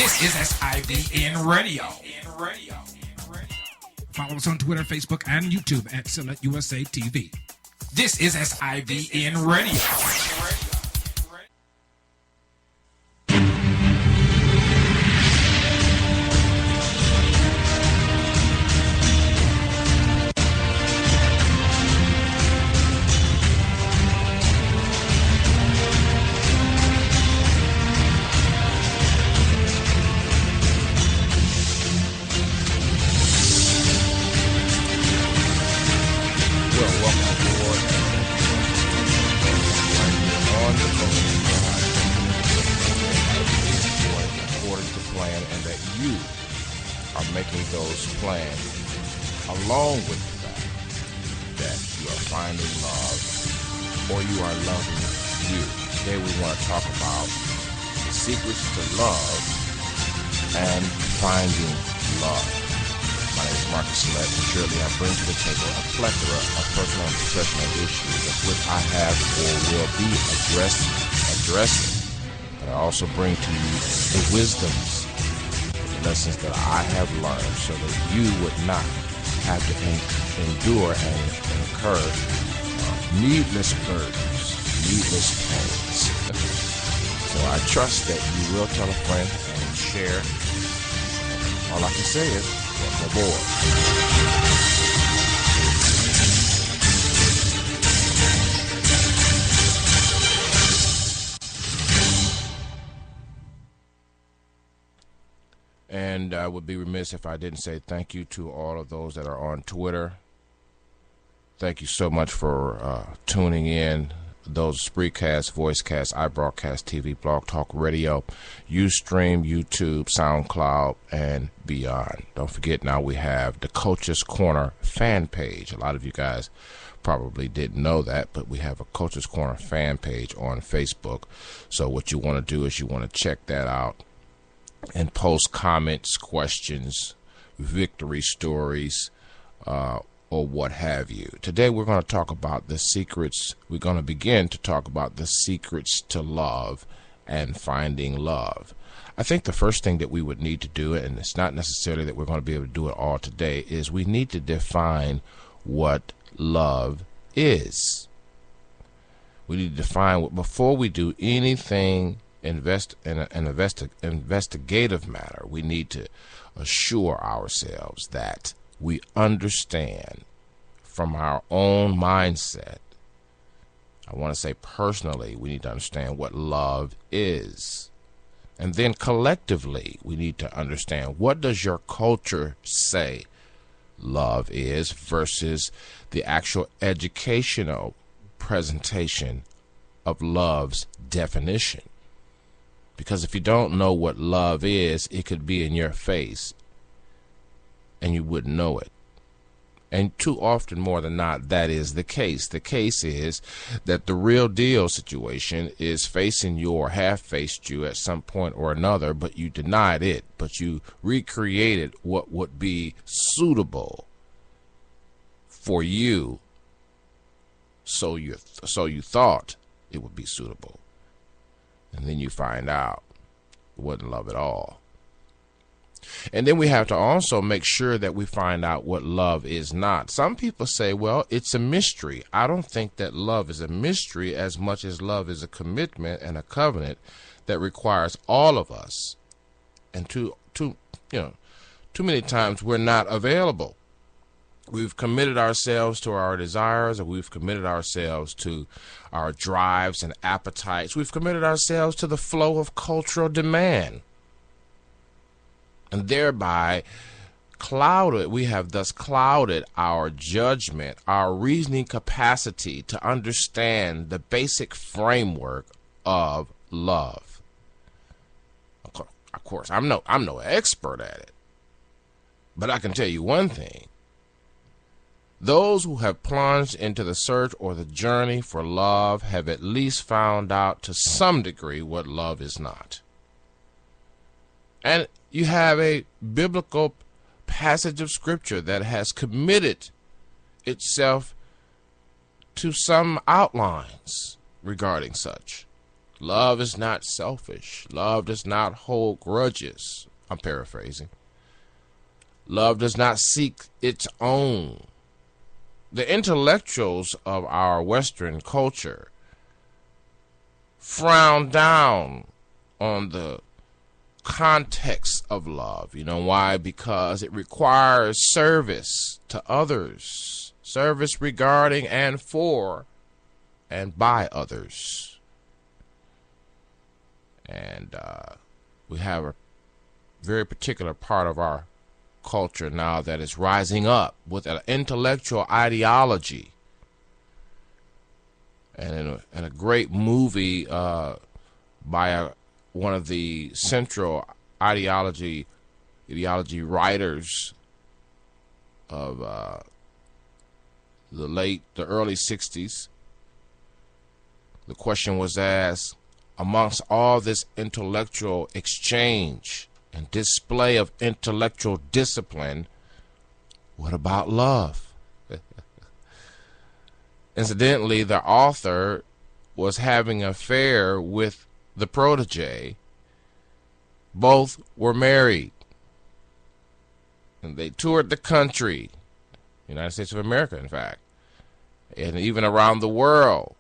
This is SIVN Radio. Follow us on Twitter, Facebook, and YouTube at Select USA TV. This is SIVN Radio. Along with the fact that you are finding love or you are loving you. Today we want to talk about the secrets to love and finding love. My name is Marcus Select, and surely I bring to the table a plethora of personal and professional issues of which I have or will be addressing. But I also bring to you the wisdoms, the lessons that I have learned so that you would not have to endure and incur needless burdens, needless pains. So I trust that you will tell a friend and share. All I can say is, welcome aboard. And I would be remiss if I didn't say thank you to all of those that are on Twitter. Thank you so much for tuning in. Those Spreaker, Voicecast, iBroadcast TV, Blog Talk Radio, Ustream, YouTube, SoundCloud, and beyond. Don't forget, now we have the Coach's Corner fan page. A lot of you guys probably didn't know that, but we have a Coach's Corner fan page on Facebook. So what you want to do is you want to check that out and post comments, questions, victory stories, or what have you. Today we're going to talk about the secrets. We're going to begin to talk about the secrets to love and finding love. I think the first thing that we would need to do, and it's not necessarily that we're going to be able to do it all today, is we need to define what love is. We need to define what, before we do anything investigative matter, we need to assure ourselves that we understand from our own mindset. I want to say personally, we need to understand what love is. And then collectively, we need to understand, what does your culture say love is versus the actual educational presentation of love's definition. Because if you don't know what love is, it could be in your face and you wouldn't know it. And too often, more than not, that is the case. The case is that the real deal situation is facing you or have faced you at some point or another, but you denied it, but you recreated what would be suitable for you, so you thought it would be suitable. And then you find out it wasn't love at all. And then we have to also make sure that we find out what love is not. Some people say, well, it's a mystery. I don't think that love is a mystery as much as love is a commitment and a covenant that requires all of us. And too many times we're not available. We've committed ourselves to our desires, or we've committed ourselves to our drives and appetites. We've committed ourselves to the flow of cultural demand. And thereby we have thus clouded our judgment, our reasoning capacity to understand the basic framework of love. Of course, I'm no expert at it. But I can tell you one thing. Those who have plunged into the search or the journey for love have at least found out to some degree what love is not. And you have a biblical passage of scripture that has committed itself to some outlines regarding such. Love is not selfish. Love does not hold grudges. I'm paraphrasing. Love does not seek its own. The intellectuals of our Western culture frown down on the context of love. You know why? Because it requires service to others, service regarding and for and by others. And we have a very particular part of our culture now that is rising up with an intellectual ideology. And in a great movie by one of the central ideology writers of the early 60s, the question was asked, amongst all this intellectual exchange and display of intellectual discipline, what about love? Incidentally, the author was having an affair with the protege. Both were married. And they toured the country, United States of America, in fact, and even around the world.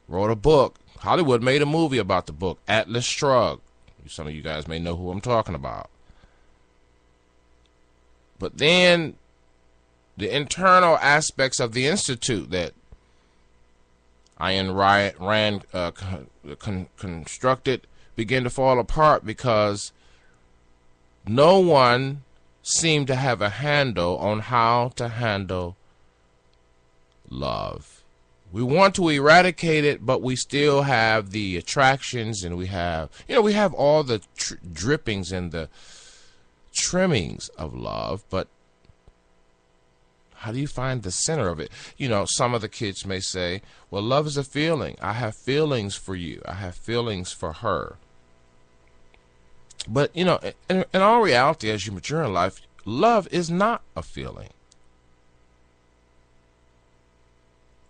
Wrote a book. Hollywood made a movie about the book, Atlas Shrugged. Some of you guys may know who I'm talking about. But then the internal aspects of the institute that Ayn Rand constructed began to fall apart because no one seemed to have a handle on how to handle love. We want to eradicate it, but we still have the attractions, and we have all the drippings and the trimmings of love, but how do you find the center of it? Some of the kids may say, well, love is a feeling. I have feelings for you. I have feelings for her. But, in all reality, as you mature in life, love is not a feeling.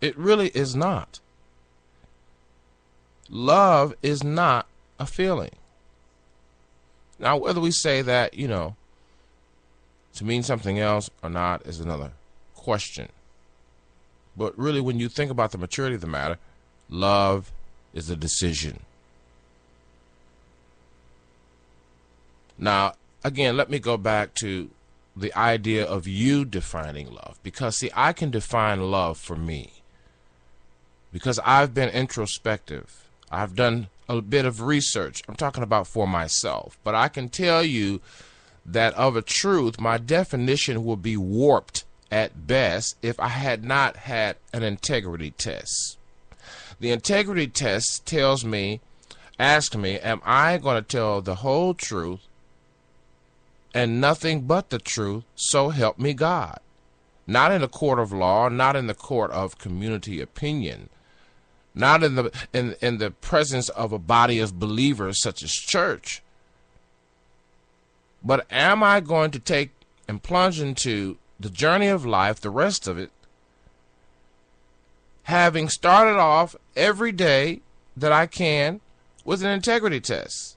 It really is not. Love is not a feeling. Now, whether we say that, to mean something else or not is another question. But really, when you think about the maturity of the matter, love is a decision. Now, again, let me go back to the idea of you defining love. Because, see, I can define love for me. Because I've been introspective. I've done a bit of research. I'm talking about for myself. But I can tell you that of a truth, my definition will be warped at best if I had not had an integrity test. The integrity test asks me, am I going to tell the whole truth and nothing but the truth, so help me God? Not in the court of law, not in the court of community opinion, not in the presence of a body of believers such as church. But am I going to take and plunge into the journey of life, the rest of it, having started off every day that I can with an integrity test?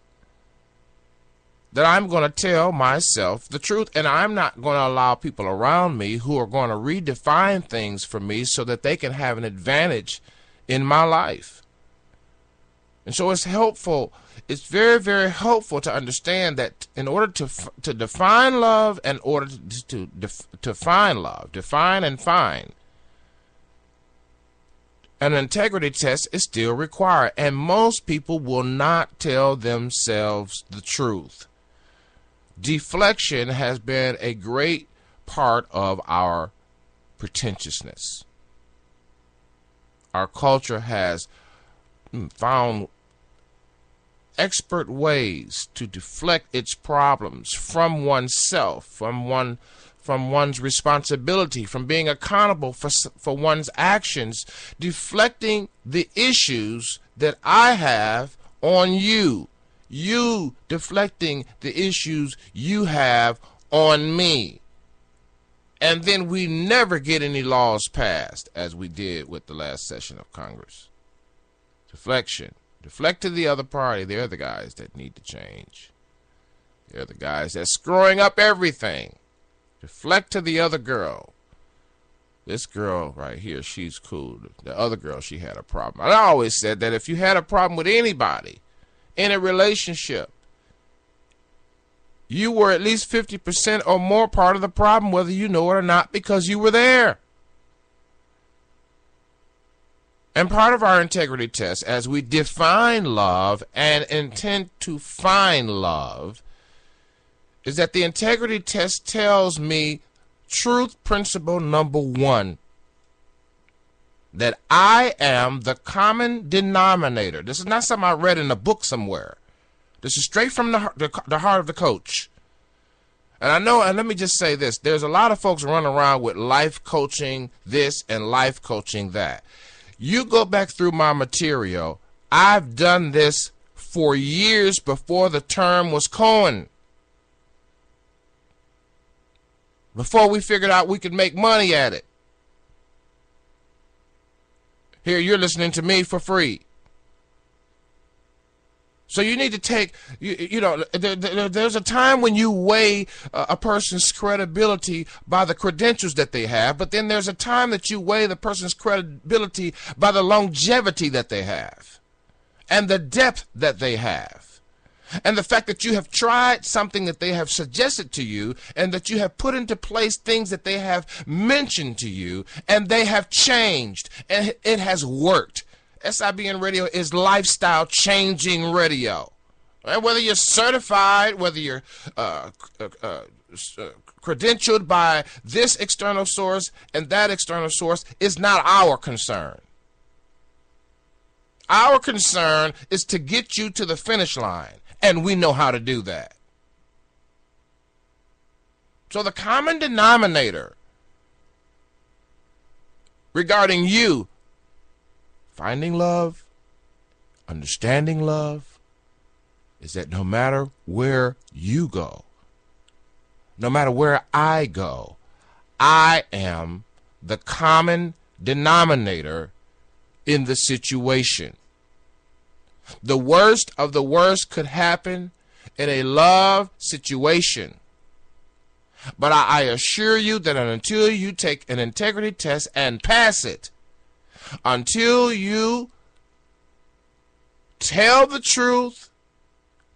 That I'm going to tell myself the truth, and I'm not going to allow people around me who are going to redefine things for me so that they can have an advantage in my life. And so it's helpful. It's very, very helpful to understand that in order to define love, in order to find love, define and find, an integrity test is still required. And most people will not tell themselves the truth. Deflection has been a great part of our pretentiousness. Our culture has found expert ways to deflect its problems from oneself, from one's responsibility, from being accountable for one's actions, deflecting the issues that I have on you. You deflecting the issues you have on me. And then we never get any laws passed, as we did with the last session of Congress. Deflection. Deflect to the other party. They're the guys that need to change. They're the guys that's screwing up everything. Deflect to the other girl. This girl right here, she's cool. The other girl, she had a problem. And I always said that if you had a problem with anybody in a relationship, you were at least 50% or more part of the problem, whether you know it or not, because you were there. And part of our integrity test, as we define love and intend to find love, is that the integrity test tells me truth principle number 1, that I am the common denominator. This is not something I read in a book somewhere. This is straight from the heart of the coach. And I know, and let me just say this, there's a lot of folks running around with life coaching this and life coaching that. You go back through my material, I've done this for years before the term was coined. Before we figured out we could make money at it. Here, you're listening to me for free. So you need to take, there's a time when you weigh a person's credibility by the credentials that they have, but then there's a time that you weigh the person's credibility by the longevity that they have and the depth that they have. And the fact that you have tried something that they have suggested to you and that you have put into place things that they have mentioned to you and they have changed and it has worked. SIBN radio is lifestyle changing radio. And whether you're certified, whether you're credentialed by this external source and that external source is not our concern. Our concern is to get you to the finish line. And we know how to do that. So the common denominator regarding you finding love, understanding love, is that no matter where you go, no matter where I go, I am the common denominator in the situation. The worst of the worst could happen in a love situation. But I assure you that until you take an integrity test and pass it, until you tell the truth,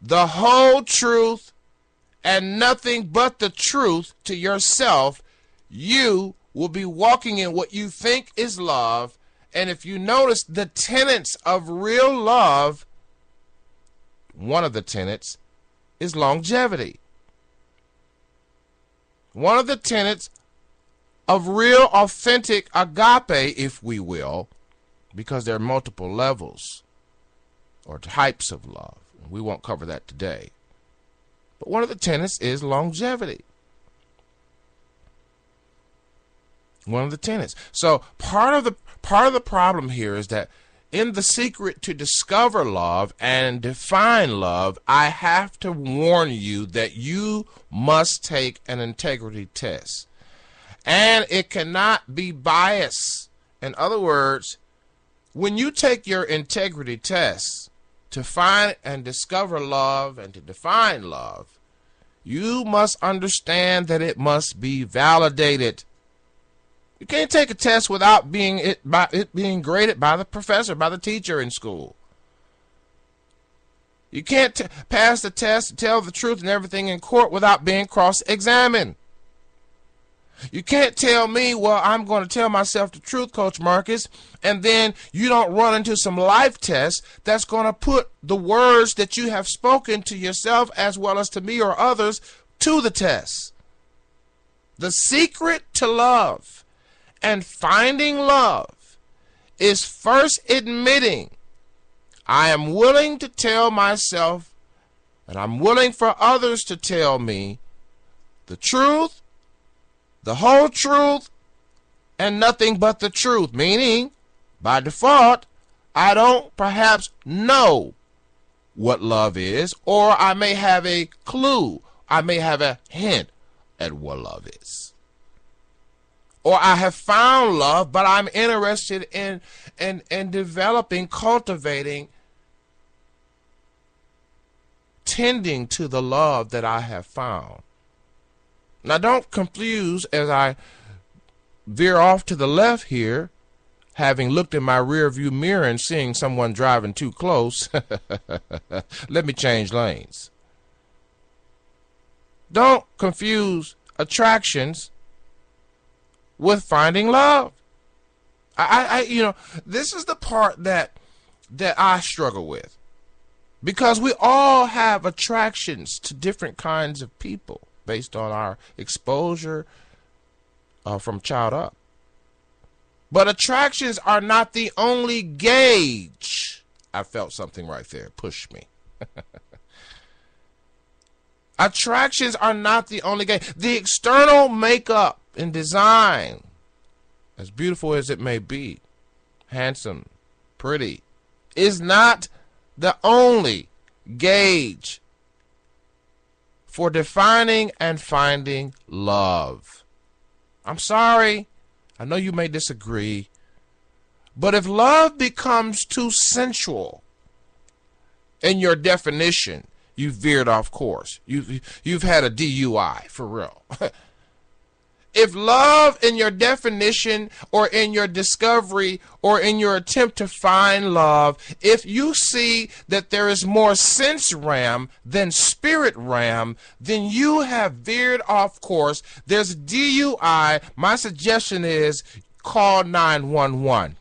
the whole truth, and nothing but the truth to yourself, you will be walking in what you think is love. And if you notice the tenets of real love, one of the tenets is longevity. One of the tenets of real, authentic agape, if we will, because there are multiple levels or types of love. We won't cover that today. But one of the tenets is longevity. One of the tenets. So part of the problem here is that in the secret to discover love and define love, I have to warn you that you must take an integrity test. And it cannot be biased. In other words, when you take your integrity test to find and discover love and to define love, you must understand that it must be validated. You can't take a test without it being graded by the professor, by the teacher in school. You can't pass the test, tell the truth and everything in court without being cross-examined. You can't tell me, well, I'm going to tell myself the truth, Coach Marcus, and then you don't run into some life test that's going to put the words that you have spoken to yourself as well as to me or others to the test. The secret to love and finding love is first admitting I am willing to tell myself and I'm willing for others to tell me the truth, the whole truth, and nothing but the truth. Meaning, by default, I don't perhaps know what love is, or I may have a clue, I may have a hint at what love is. Or I have found love, but I'm interested in developing, cultivating tending to the love that I have found. Now, don't confuse as I veer off to the left here, having looked in my rear view mirror and seeing someone driving too close. Let me change lanes. Don't confuse attractions with finding love. This is the part that I struggle with, because we all have attractions to different kinds of people based on our exposure from child up. But attractions are not the only gauge. I felt something right there. Push me. Attractions are not the only gauge. The external makeup and design, as beautiful as it may be, handsome, pretty, is not the only gauge for defining and finding love. I'm sorry. I know you may disagree. But if love becomes too sensual in your definition, you've veered off course. You've had a DUI, for real. If love in your definition or in your discovery or in your attempt to find love, if you see that there is more sense RAM than spirit RAM, then you have veered off course. There's DUI. My suggestion is call 911.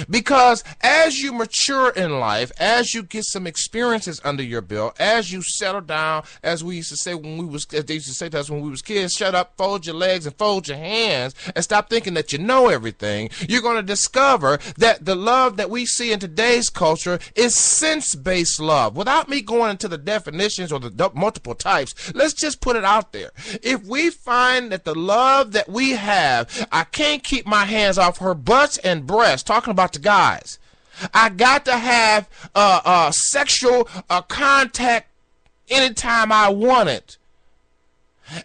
Because as you mature in life, as you get some experiences under your belt, as you settle down, as we used to say as they used to say to us when we was kids, shut up, fold your legs and fold your hands and stop thinking that you know everything, you're going to discover that the love that we see in today's culture is sense-based love. Without me going into the definitions or the multiple types, let's just put it out there. If we find that the love that we have, I can't keep my hands off her butts and breasts, talking about the guys. I got to have sexual contact anytime I want it.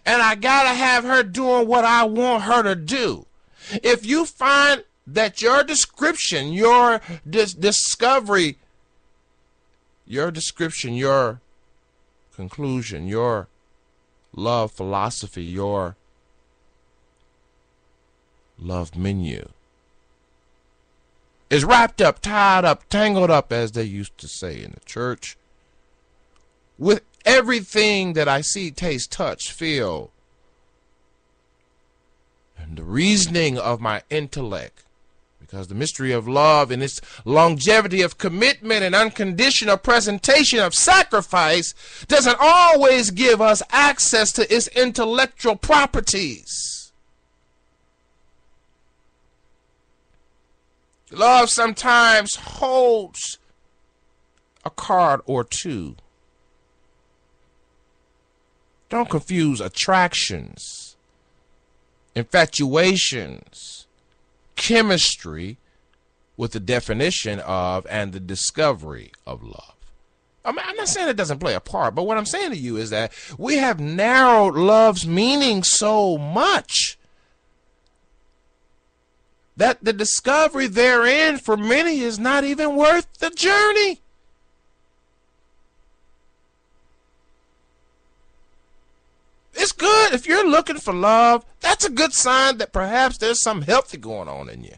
And I got to have her doing what I want her to do. If you find that your description, your discovery, your description, your conclusion, your love philosophy, your love menu is wrapped up, tied up, tangled up, as they used to say in the church, with everything that I see, taste, touch, feel, and the reasoning of my intellect, because the mystery of love and its longevity of commitment and unconditional presentation of sacrifice doesn't always give us access to its intellectual properties. Love sometimes holds a card or two. Don't confuse attractions, infatuations, chemistry with the definition of and the discovery of love. I'm not saying it doesn't play a part, but what I'm saying to you is that we have narrowed love's meaning so much that the discovery therein for many is not even worth the journey. It's good if you're looking for love. That's a good sign that perhaps there's something healthy going on in you.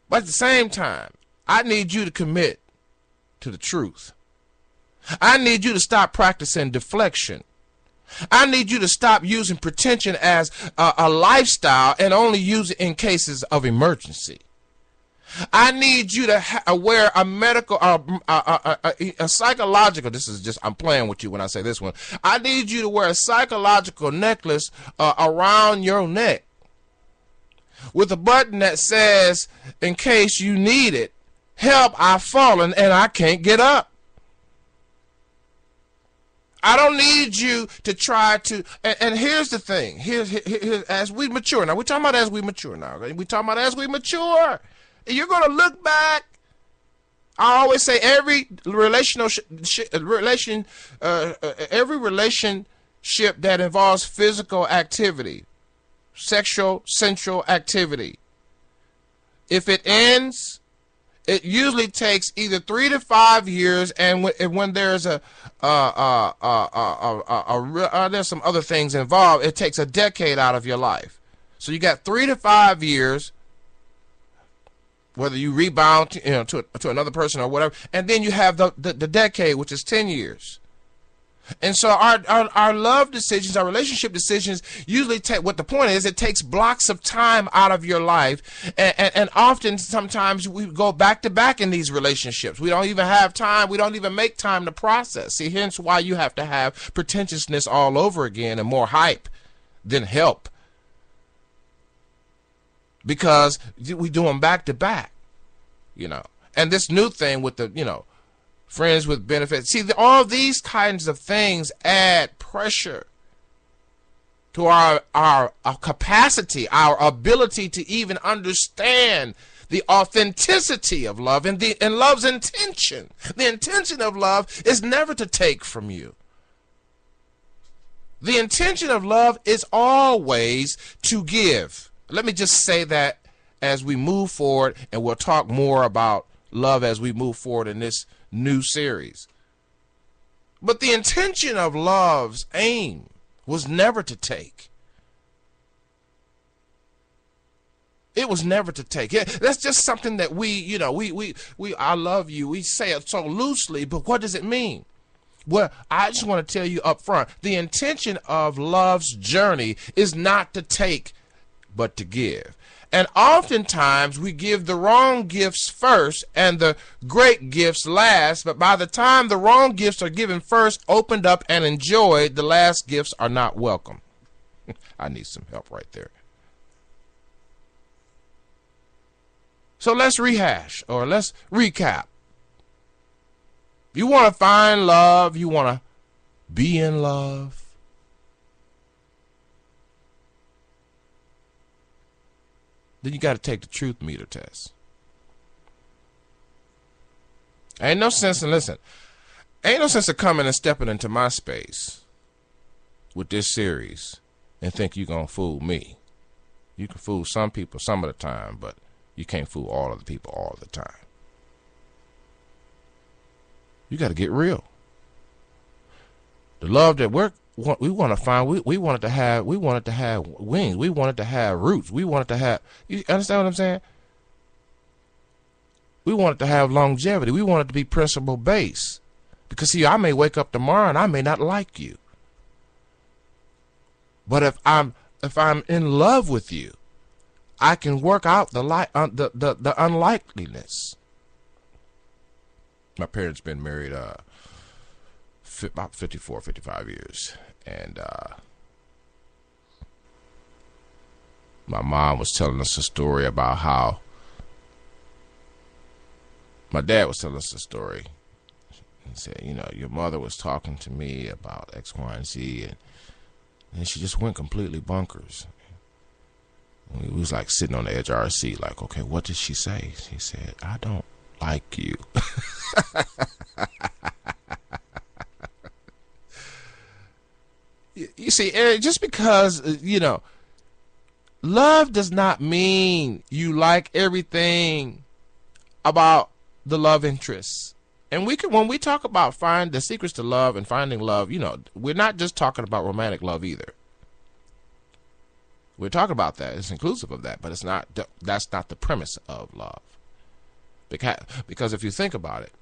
But at the same time, I need you to commit to the truth. I need you to stop practicing deflection. I need you to stop using pretension as a lifestyle and only use it in cases of emergency. I need you to wear a medical, a psychological, this is just, I'm playing with you when I say this one. I need you to wear a psychological necklace around your neck with a button that says, in case you need it, help, I've fallen and I can't get up. I don't need you to try to, and here's the thing, here's as we mature, now we're talking about as we mature now, okay? We're talking about as we mature, and you're going to look back. I always say every relationship that involves physical activity, sexual, sensual activity, if it ends It usually takes either 3 to 5 years, and when there's there's some other things involved, it takes a decade out of your life. So you got 3 to 5 years, whether you rebound to another person or whatever, and then you have the decade, which is 10 years. And so our love decisions, our relationship decisions usually take, what the point is, it takes blocks of time out of your life. And often, sometimes we go back to back in these relationships. We don't even have time. We don't even make time to process. See, hence why you have to have pretentiousness all over again and more hype than help. Because we do them back to back, And this new thing with the, friends with benefits. See, all these kinds of things add pressure to our capacity, our ability to even understand the authenticity of love and love's intention. The intention of love is never to take from you. The intention of love is always to give. Let me just say that as we move forward, and we'll talk more about love as we move forward in this new series. But the intention of love's aim was never to take. It was never to take. That's just something that we I love you. We say it so loosely, but what does it mean? Well, I just want to tell you up front, the intention of love's journey is not to take, but to give. And oftentimes we give the wrong gifts first and the great gifts last, but by the time the wrong gifts are given first, opened up, and enjoyed, the last gifts are not welcome. I need some help right there. So let's rehash, or let's recap. You want to find love, you want to be in love, then you got to take the truth meter test. Ain't no sense in coming and stepping into my space with this series and think you're going to fool me. You can fool some people some of the time, but you can't fool all of the people all the time. You got to get real. The love that we want to find, we want it to have wings. We want it to have roots. We want it to have, you understand what I'm saying? We want it to have longevity. We want it to be principle based. Because see, I may wake up tomorrow and I may not like you. But if I'm in love with you, I can work out the unlikeliness. My parents been married about 54, 55 years. And my mom was telling us a story about how my dad was telling us a story. He said, your mother was talking to me about X, Y, and Z, and she just went completely bonkers. And we was like sitting on the edge of our seat, like, okay, what did she say? She said, I don't like you. You see, Eric, just because, love does not mean you like everything about the love interests. And when we talk about finding the secrets to love and finding love, we're not just talking about romantic love either. We're talking about that. It's inclusive of that, but that's not the premise of love. Because if you think about it,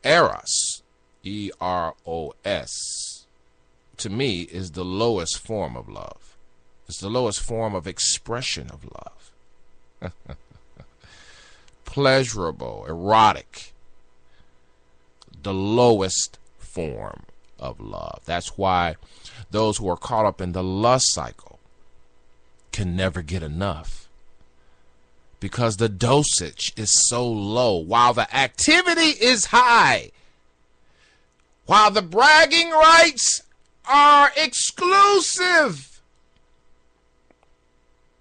Eros, E-R-O-S, to me is the lowest form of love. It's the lowest form of expression of love. Pleasurable, erotic, the lowest form of love. That's why those who are caught up in the lust cycle can never get enough, because the dosage is so low while the activity is high. While the bragging rights are exclusive,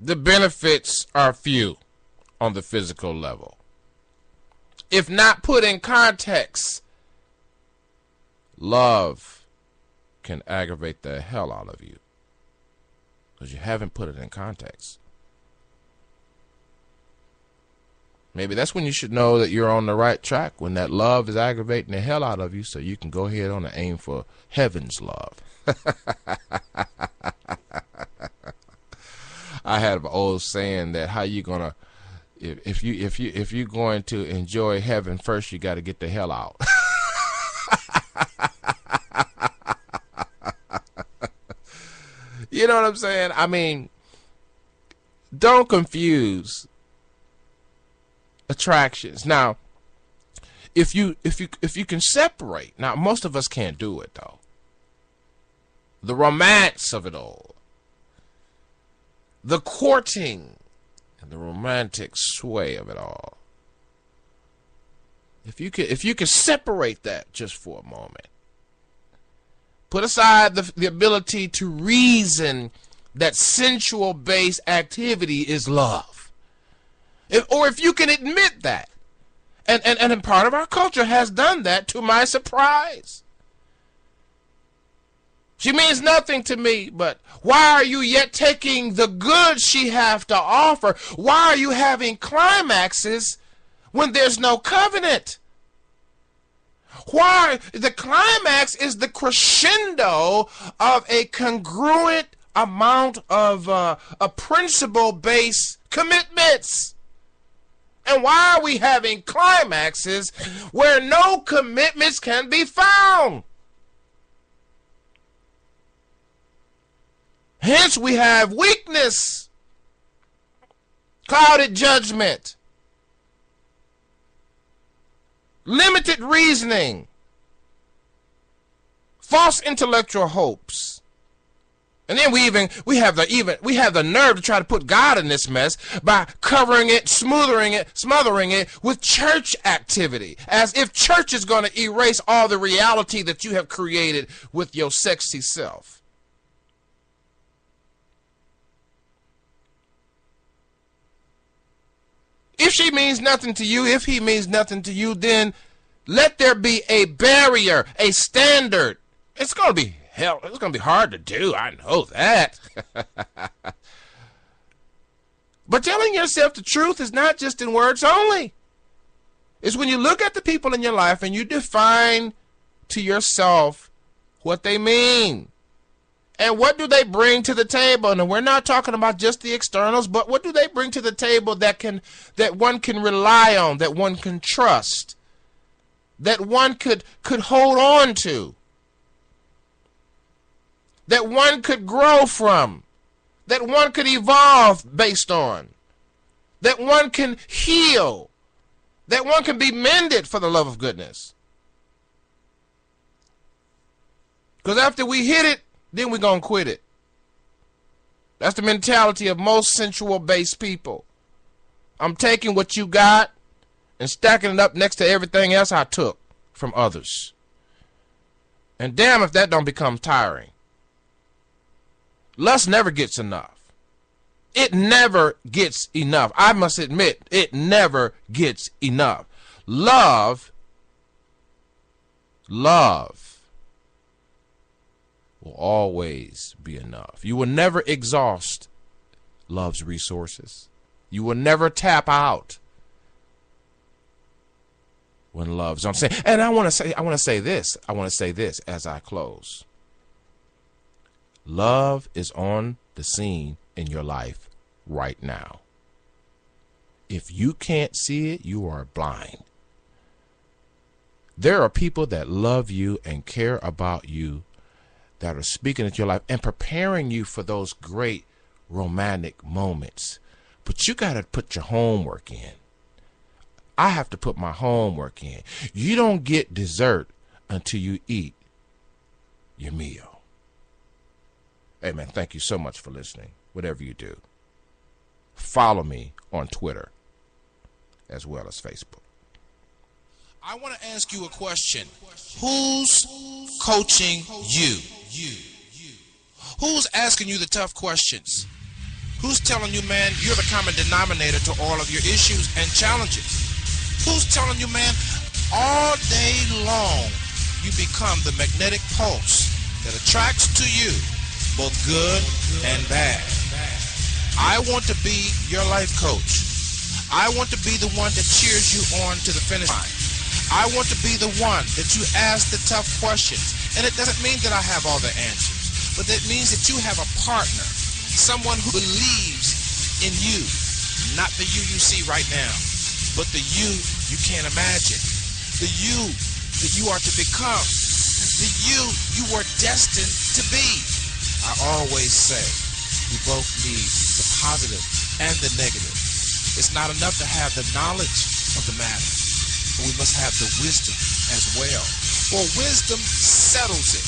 the benefits are few on the physical level. If not put in context, love can aggravate the hell out of you because you haven't put it in context. Maybe that's when you should know that you're on the right track, when that love is aggravating the hell out of you, so you can go ahead on and aim for heaven's love. I had an old saying that how you gonna, if you're going to enjoy heaven, first you got to get the hell out. You know what I'm saying? I mean, don't confuse attractions. Now, if you can separate, now most of us can't do it though. The romance of it all, the courting and the romantic sway of it all. If you can separate that just for a moment, put aside the ability to reason that sensual-based activity is love. If you can admit that, and part of our culture has done that to my surprise. She means nothing to me, but why are you yet taking the good she have to offer? Why are you having climaxes when there's no covenant? Why? The climax is the crescendo of a congruent amount of a principle-based commitments. And why are we having climaxes where no commitments can be found? Hence we have weakness, clouded judgment, limited reasoning, false intellectual hopes. And then we have the nerve to try to put God in this mess by covering it, smothering it with church activity, as if church is going to erase all the reality that you have created with your sexy self. If she means nothing to you, if he means nothing to you, then let there be a barrier, a standard. It's going to be hell. It's going to be hard to do. I know that. But telling yourself the truth is not just in words only. It's when you look at the people in your life and you define to yourself what they mean. And what do they bring to the table? And we're not talking about just the externals, but what do they bring to the table that one can rely on, that one can trust, that one could hold on to, that one could grow from, that one could evolve based on, that one can heal, that one can be mended, for the love of goodness. Because after we hit it, then we're going to quit it. That's the mentality of most sensual-based people. I'm taking what you got and stacking it up next to everything else I took from others. And damn if that don't become tiring. Lust never gets enough. It never gets enough. I must admit, it never gets enough. Love will always be enough. You will never exhaust love's resources. You will never tap out when love's on. And I want to say this as I close. Love is on the scene in your life right now. If you can't see it, you are blind. There are people that love you and care about you, that are speaking into your life and preparing you for those great romantic moments. But you got to put your homework in. I have to put my homework in. You don't get dessert until you eat your meal. Hey, man, thank you so much for listening. Whatever you do, follow me on Twitter as well as Facebook. I want to ask you a question. Who's coaching you? Who's asking you the tough questions? Who's telling you, man, you're the common denominator to all of your issues and challenges? Who's telling you, man, all day long you become the magnetic pulse that attracts to you both good and bad? I want to be your life coach. I want to be the one that cheers you on to the finish line. I want to be the one that you ask the tough questions. And it doesn't mean that I have all the answers, but it means that you have a partner, someone who believes in you, not the you see right now, but the you can't imagine, the you that you are to become, the you are destined to be. I always say we both need the positive and the negative. It's not enough to have the knowledge of the matter, but we must have the wisdom as well. For wisdom settles it.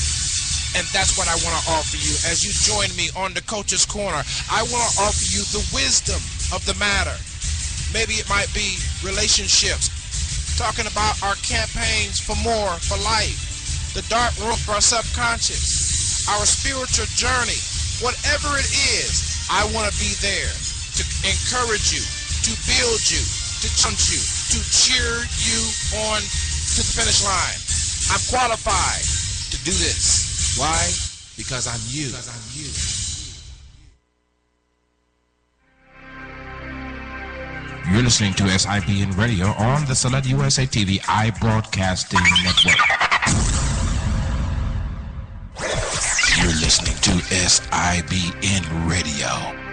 And that's what I want to offer you as you join me on the Coach's Corner. I want to offer you the wisdom of the matter. Maybe it might be relationships, talking about our campaigns for more, for life, the dark room for our subconscious, our spiritual journey, whatever it is. I want to be there to encourage you, to build you, to challenge you, to cheer you on to the finish line. I'm qualified to do this. Why? Because I'm you. You're listening to SIBN Radio on the Select USA TV iBroadcasting Network. You're listening to SIBN Radio.